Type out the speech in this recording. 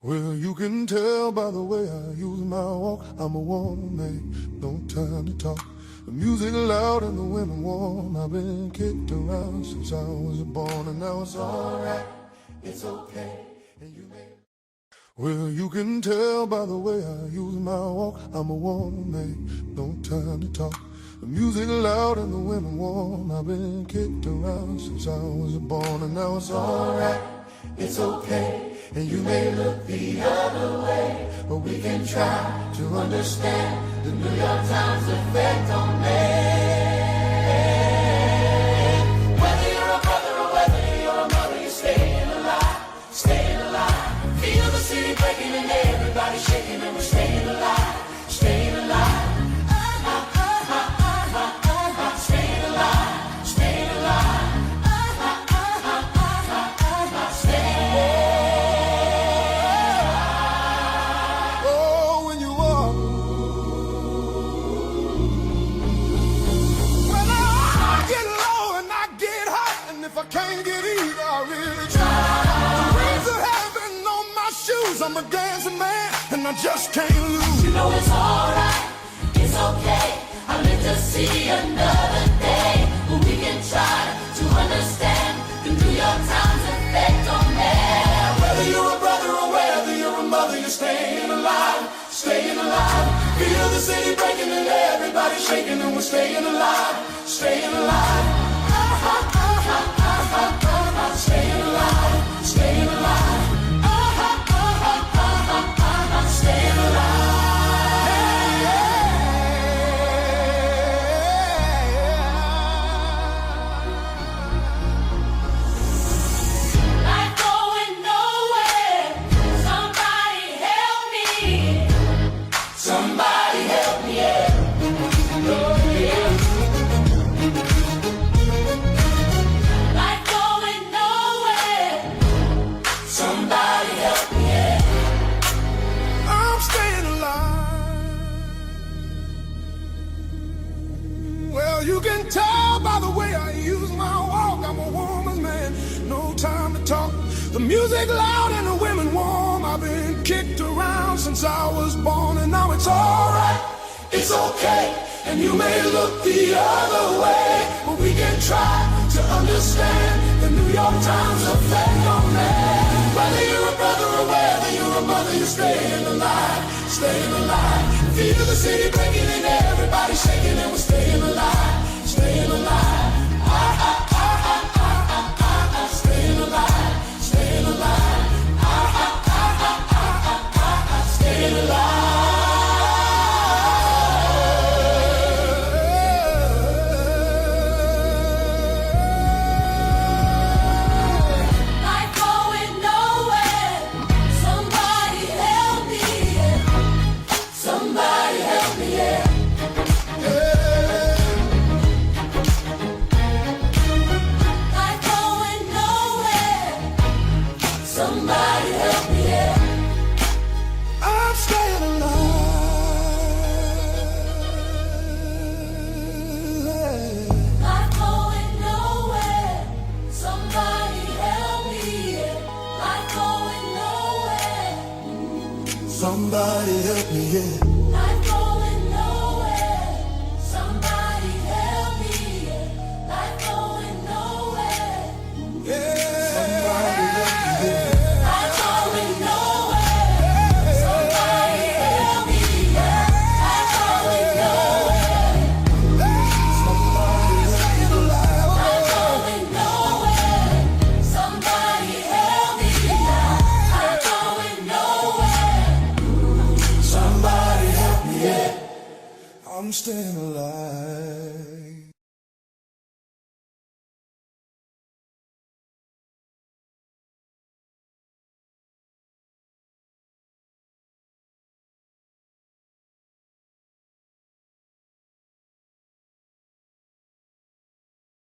Well, you can tell by the way I use my walk, I'm a woman, no time to talk. The music loud and the women warm. I've been kicked around since I was born, and now it's alright, it's okay, and you may. Well, you can tell by the way I use my walk, I'm a woman, no time to talk. The music loud and the women warm. I've been kicked around since I was born, and now it's alright, it's okay, and you may look the other way, but we can try to understand the New York Times effect on man. Whether you're a brother or whether you're a mother, you're staying alive, staying alive. Feel the city breaking and everybody shaking, and we're staying alive, staying alive. Staying alive, staying alive. Can't get either, I really try. The rings of heaven on my shoes, I'm a dancing man, and I just can't lose. You know it's alright, it's okay, I live to see another day, but we can try to understand the New York Times effect on man. Whether you're a brother or whether you're a mother, you're staying alive, staying alive. Feel the city breaking and everybody shaking, and we're staying alive, staying alive. Staying alive, staying alive. Staying Life going nowhere, somebody help me. Somebody help me, yeah. Somebody help me, yeah. I'm staying alive. Well, you can tell by the way I use my walk, I'm a woman's man, no time to talk. The music loud and the women warm. I've been kicked around since I was born, and now it's alright, it's okay, and you may look the other way, but we can try to understand the New York Times effect on man. Whether you're a brother or whether you're a mother, you're staying alive, staying alive. Feel the city breaking and everybody shaking, and we're staying alive, staying alive. Staying alive, staying alive. Staying alive. Somebody help me, yeah. I'm staying alive. Life going nowhere. Somebody help me, yeah. Life going nowhere. Somebody help me, yeah. Life going nowhere. Somebody help me, yeah. Life going nowhere. Yeah. Life going nowhere. Somebody help me, yeah. Life going nowhere. Somebody staying alive. Life going nowhere. Somebody help me, yeah. Life going nowhere. Somebody help me, yeah. I'm staying alive.